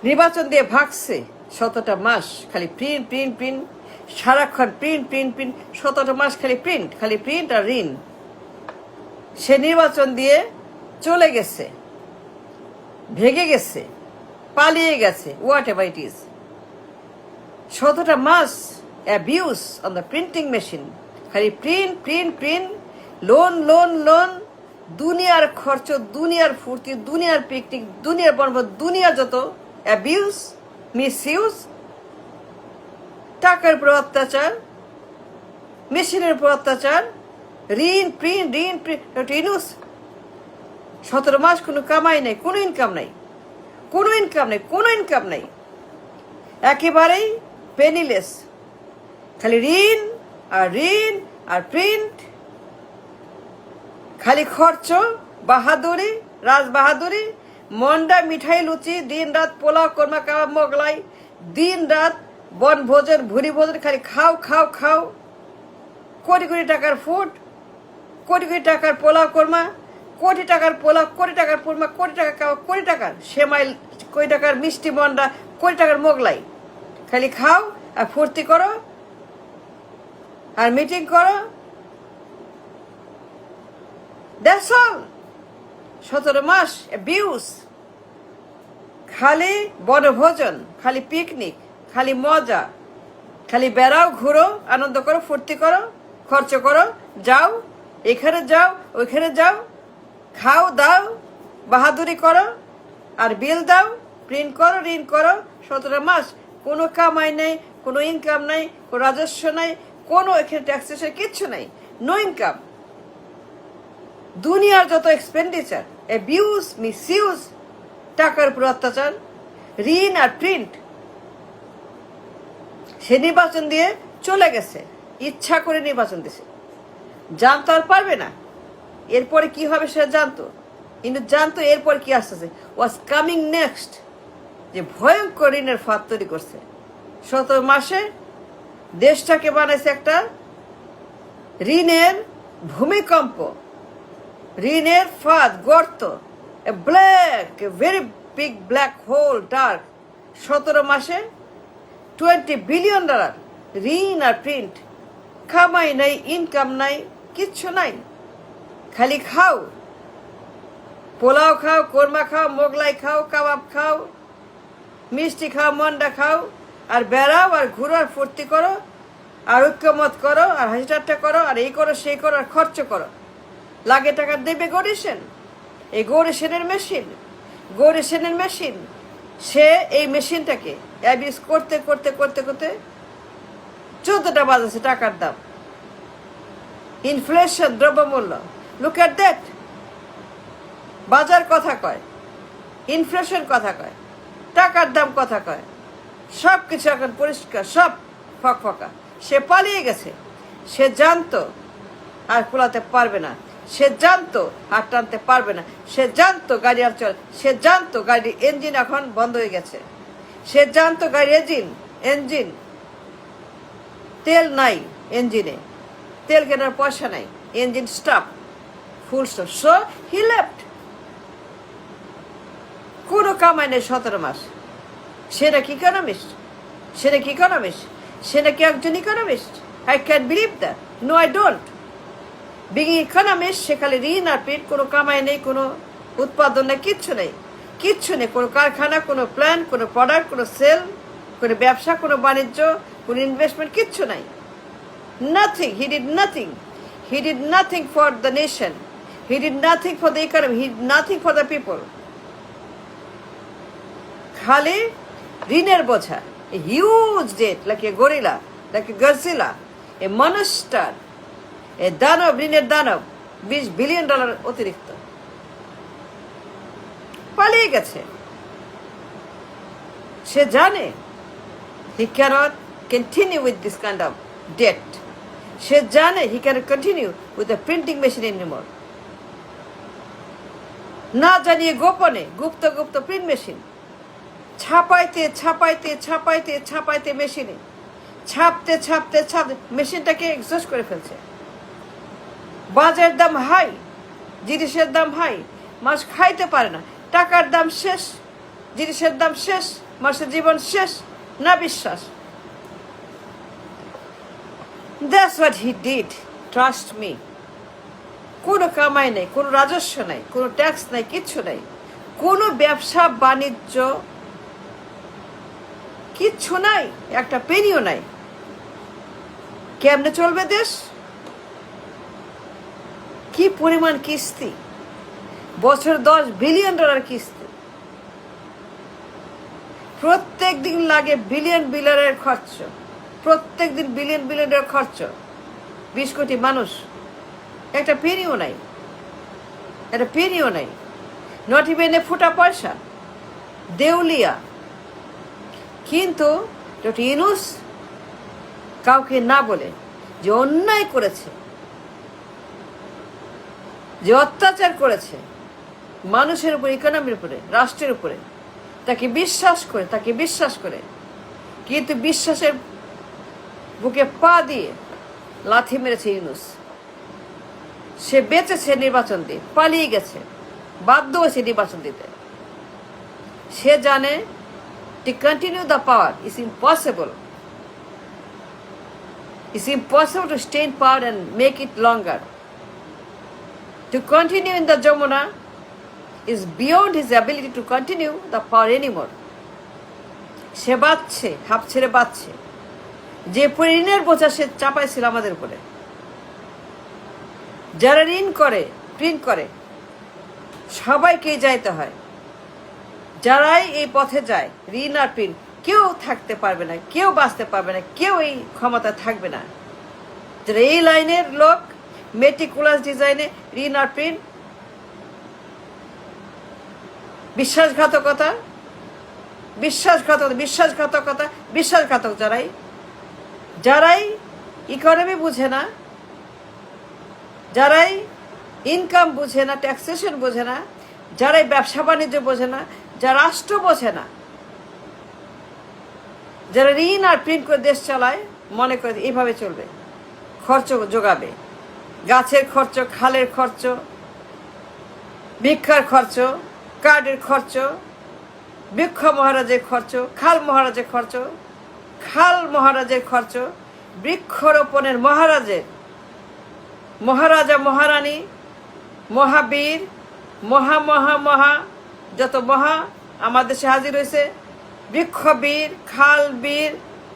নির্বাচন দিয়ে ভাগছে 17টা মাস, খালি প্রিন্ট প্রিন্ট প্রিন্ট, সারাক্ষণ প্রিন্ট প্রিন্ট প্রিন্ট, 17টা মাস খালি প্রিন্ট আর ঋণ। সে নির্বাচন দিয়ে চলে গেছে, ভেগে গেছে, পালিয়ে গেছে, হোয়াট এভার ইট ইজ। 17টা মাস abuse on the printing machine, খালি print print print, loan loan loan, দুনিয়ার খরচ, দুনিয়ার ফুর্তি, দুনিয়ার পিকনিক, দুনিয়ার বনভোজ, দুনিয়ার যত অ্যাবিউজ, মিসইউজ, টাকার উপর অত্যাচার, মেশিনের উপর অত্যাচার, ঋণ প্রিন্ট ঋণ প্রিন্ট, ইনুস 17 মাস কোনো কামাই নেই, কোনো ইনকাম নাই, কোনো ইনকাম নেই, কোনো ইনকাম নেই, একেবারেই পেনিলেস, খালি ঋণ আর প্রিন্ট, খালি খরচ, বাহাদুরি, রাজ বাহাদুরি, মন্ডা, মিঠাই, লুচি, দিন রাত পোলাও, কোরমা, কাবাব, মোগলাই, দিন রাত বনভোজন, ভুরি ভোজন, খালি খাও খাও খাও, কোটি কোটি টাকার ফুড, কোটি কোটি টাকার পোলাও কোরমা, কোটি টাকার পোলাও, কোটি টাকার কোরমা, কোটি টাকার কাবাব, কোটি টাকার সেমাই, কোটি টাকার মিষ্টি মন্ডা, কোটি টাকার মোগলাই, খালি খাও আর ফুর্তি করো আর মিটিং করো। That's all. 17 মাস অ্যাবিউজ, খালি বনভোজন, খালি পিকনিক, খালি মজা, খালি বেড়াও, ঘুরো, আনন্দ করো, ফুর্তি করো, খরচ করো, যাও, এখানে যাও, ওইখানে যাও, খাও দাও, বাহাদুরি করো আর বিল দাও, প্রিন্ট করো, ঋণ করো। 17 মাস কোনো কামাই নেই, কোনো ইনকাম নাই, কোনো রাজস্ব নাই, কোনো এখানে ট্যাক্সেশন কিচ্ছু নাই, নো ইনকাম। দুনিয়ার যত এক্সপেন্ডিচার, অ্যাবিউজ, মিসইউজ, টাকার উপর অত্যাচার, ঋণ আর প্রিন্ট। সে নির্বাচন দিয়ে চলে গেছে, ইচ্ছা করে নির্বাচন দিছে, জানতো আর পারবে না এরপরে কি হবে, সে জানতো, কিন্তু জানতো এরপর কি আসতেছে, ওয়াজ কামিং নেক্সট, যে ভয়ঙ্কর ঋণের ফাঁদ তৈরি করছে। 17 মাসে দেশটাকে বানাইছে একটা ঋণের ভূমিকম্প, ঋণের ফাঁদ, গর্ত, black, very big black hole, dark. 17 মাসে $20 বিলিয়ন ঋণ আর প্রিন্ট, কামাই নাই, ইনকাম নাই, কিচ্ছু নাই, খালি খাও, পোলাও খাও, কোরমা খাও, মোগলাই খাও, কাবাব খাও, মিষ্টি খাও, মন্ডা খাও, আর বেড়াও আর ঘুরো আর ফুর্তি করো আর ঐক্যমত করো আর হাসি ঠাট্টা করো আর এই করো সেই করো আর খরচ করো। লাগে টাকা দেবে গৌরীসেন, এই গৌরীসেনের মেশিন, সে এই মেশিনটাকে অ্যাবিউজ করতে করতে করতে করতে 14টা বাজাচ্ছে টাকার দাম, ইনফ্লেশন, দ্রব্যমূল্য, লুক এট দ্যাট। বাজার কথা কয়, ইনফ্লেশন কথা কয়, টাকার দাম কথা কয়, সব কিছু এখন পরিষ্কার, সব ফকফকা। সে পালিয়ে গেছে, সে জানতো আর কুলাতে পারবে না, সে জানতো হাত টানতে পারবে না, সে জানতো গাড়ি আর চলে, সে জানতো গাড়ির ইঞ্জিন এখন বন্ধ হয়ে গেছে, সে জানতো গাড়ির ইঞ্জিন তেল নাই, ইঞ্জিনে তেল কেনার পয়সা নাই, engine stop, full stop. So he left. কোনো কামাই নেই 17 মাস। সে নাকি ইকোনমিস্ট, সে নাকি একজন economist. I can believe that, no I don't. Being economist, সে খালি ঋণ আর প্রিন্ট, কোনো কামাই নেই, কোনো উৎপাদন নেই, কিচ্ছু নেই, কোনো কারখানা, কোনো প্ল্যান, কোনো প্রোডাক্ট, কোনো সেল, কোনো ব্যবসা, কোনো বাণিজ্য, কোনো ইনভেস্টমেন্ট, কিচ্ছু নাই। Nothing, he did nothing for the nation, he did nothing for the economy, he did nothing for the people. খালি ঋণের বোঝা, a huge debt, like a gorilla, like a Godzilla, a monster, a দানব, ঋণের দানব, $20 billion অতিরিক্ত, পালিয়ে গেছে। সে জানে he cannot continue with this kind of debt. সে জানে he cannot continue with the printing machine anymore. না জানিয়ে গোপনে গুপ্ত প্রিন্ট মেশিন, ছাপাইতে মেশিনে, ছাপতে মেশিনটাকে এক্সস্ট করে ফেলছে। বাজারের দাম হাই, জিনিসের দাম হাই, মাছ খাইতে পারে না, টাকার দাম শেষ, জিনিসের দাম শেষ, মানুষের জীবন শেষ, না বিশ্বাস। That's what he did, trust me. কোনো কামাই নেই, কোনো রাজস্ব নেই, কোনো ট্যাক্স নেই, কিচ্ছু নেই, কোনো ব্যবসা বাণিজ্য কিচ্ছু নাই, একটা পেনিও নাই। কেমনে চলবে দেশ? কি পরিমাণ কিস্তি, বছর $10 বিলিয়ন কিস্তি, প্রত্যেক দিন লাগে বিলিয়নের খরচ, প্রত্যেক দিন বিলিয়নের খরচ, 20 কোটি মানুষ, একটা পেনিও নাই, একটা পেনিও নাই, নট ইভেন এ ফুটা পয়সা, দেউলিয়া। কিন্তু ডক্টর ইউনূস কাউকে না বলে যে অন্যায় করেছে, যে অত্যাচার করেছে মানুষের উপরে, ইকোনমির উপরে, রাষ্ট্রের উপরে, তাকে বিশ্বাস করে কিন্তু বিশ্বাসের বুকে পা দিয়ে লাথি মেরেছে ইউনূস। সে বেঁচেছে নির্বাচন দিয়ে, পালিয়ে গেছে, বাধ্য হয়েছে নির্বাচন দিতে। সে জানে to continue the power is impossible. It's impossible to stay in power and make it longer. To continue in the Jamuna is beyond his ability to continue the power anymore. সে বাঁচছে, হাঁপ ছেড়ে বাঁচছে, যে ঋণের বোঝা সে চাপাইছিল আমাদের উপরে। যারা ঋণ করে, প্রিন্ট করে, সবাইকেই যাইতে হয়। যারাই এই পথে যায়, ঋণ আর প্রিন্ট, কেউ থাকতে পারবে না, কেউ বাঁচতে পারবে না, কেউ এই ক্ষমতা থাকবে না। যারা এই লাইনের লোক, মেটিকুলাস ডিজাইনে ঋণ আর প্রিন্ট, বিশ্বাসঘাতক যারাই ইকোনমি বুঝে না, যারাই ইনকাম বুঝে না, ট্যাক্সেশন বোঝে না, যারাই ব্যবসা বাণিজ্য বোঝে না, যারা রাষ্ট্র বোঝে না, যারা ঋণ আর প্রিন্ট করে দেশ চালায়, মনে করে এইভাবে চলবে, খরচ যোগাবে, গাছের খরচ, খালের খরচ, ভিক্ষার খরচ, কার্ডের খরচ, বৃক্ষ মহারাজের খরচ, খাল মহারাজের খরচ, বৃক্ষরোপণের মহারাজা, মহারানী, মহাবীর, মহা যত মহা আমার দেশে হাজির হয়েছে, বৃক্ষবীর, খালবীর,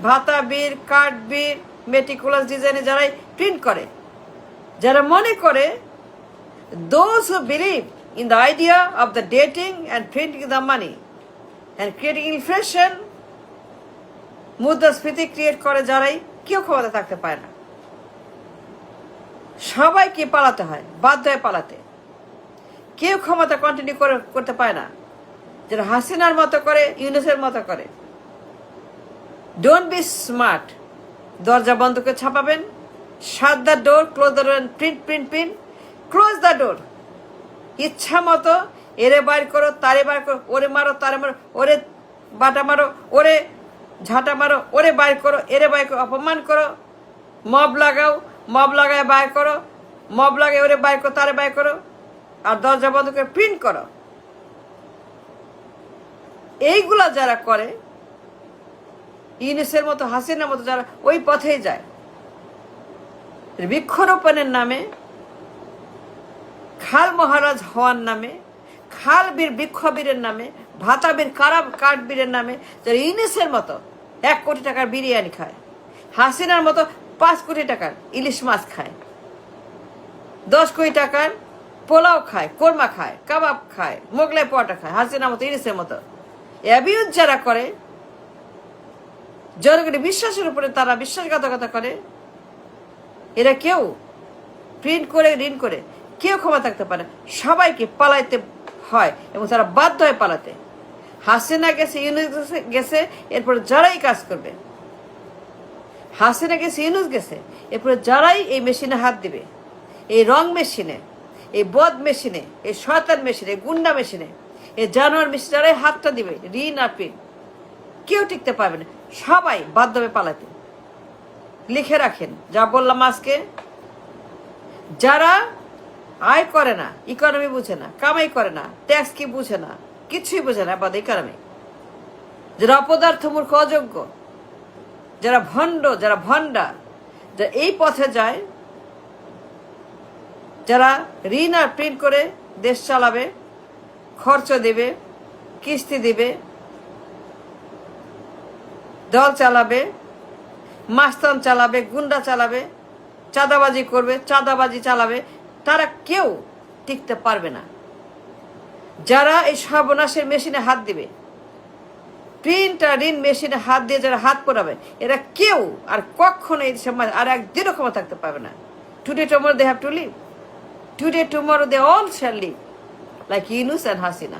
ভাতাবীর, কাঠবীর, মেটিকুলাস ডিজাইনে যারাই প্রিন্ট করে, যারা মনে করে, those who believe in the idea of the dating and printing the money and creating inflation, মুদ্রাস্ফীতি ক্রিয়েট করে, যারাই কেউ ক্ষমতা থাকতে পারে না। সবাইকে পালাতে হয়, বাধ্য হয় পালাতে, কেউ ক্ষমতা কন্টিনিউ করতে পারে না। যারা হাসিনার মতো করে, ইউনূসের মতো করে, ডোন্ট বি স্মার্ট, দরজা বন্ধ করে ছাপাবেন, shut the door, close the door, print, close the door. ইচ্ছা মতো এরে বাইর করো, তারে বাইর করো, ওরে মারো, তারে মারো, ওরে বাটা মারো, ওরে ঝাঁটা মারো, ওরে বাইর করো, এরে বাইর করো, অপমান করো, মব লাগায় বাইর করো, মব লাগায় ওরে বাইর করো, তারে বাইর করো, আর দরজা বন্ধ করে প্রিন্ট করো। এইগুলা যারা করে, ইউনূসের মতো, হাসিনার মতো, যারা ওই পথেই যায়, বৃক্ষরোপণের নামে, খাল মহারাজ হওয়ার নামে, খালবীর, বৃক্ষবীরের নামে, ভাতাবীর, কাঠবীরের নামে, যারা ইউনূসের মতো 1 কোটি টাকার বিরিয়ানি খায়, হাসিনার মতো 5 কোটি টাকার ইলিশ মাছ খায়, 10 কোটি টাকার পোলাও খায়, কোরমা খায়, কাবাব খায়, মোগলাই পরোটা খায়, হাসিনার মতো, ইউনূসের মতো অ্যাবিউজ যারা করে, জনগণের বিশ্বাসের উপরে তারা বিশ্বাসঘাতকতা করে, এরা কেউ প্রিন্ট করে, ঋণ করে, কেউ ক্ষমা থাকতে পারে না। সবাইকে পালাইতে হয় এবং তারা বাধ্য হয় পালাতে। হাসিনা গেছে, ইউনূস গেছে, এরপরে যারাই কাজ করবে, হাসিনা গেছে, ইউনূস গেছে, এরপরে যারাই এই মেশিনে হাত দিবে, এই রং মেশিনে, এই বদ মেশিনে, এই শয়তান মেশিনে, গুন্ডা মেশিনে, এই জানোয়ার মেশিনে যারাই হাতটা দিবে, ঋণ আর প্রিন্ট, কেউ টিকতে পারবে না, সবাই বাধ্য হবে পালাতে। লিখে রাখেন যা বললাম আজকে। যারা আয় করে না, ইকোনমি বুঝে না, কামাই করে না, ট্যাক্স কি বুঝে না, কিছুই বুঝে না, বাদ ইকোনমি। যারা অপদার্থ মূর্খ অযোগ্য, যারা ভণ্ড, যারা ভণ্ডা, যারা এই পথে যায়, যারা ঋণ আর প্রিন্ট করে দেশ চালাবে, খরচ দেবে, কিস্তি দিবে, দল চালাবে, মাস্তান চালাবে, গুন্ডা চালাবে, চাঁদাবাজি করবে, চাঁদাবাজি চালাবে, তারা কেউ টিকতে পারবে না। যারা এই সর্বনাশের মেশিনে হাত দিবে, প্রিন্ট আর ঋণ মেশিনে হাত দিয়ে যারা হাত পোড়াবে, এরা কেউ আর কখনো এই সমাজ আর একদিনও ক্ষমা থাকতে পারবে না। Today tomorrow they have to live, today tomorrow they all shall live like Yunus and Hasina.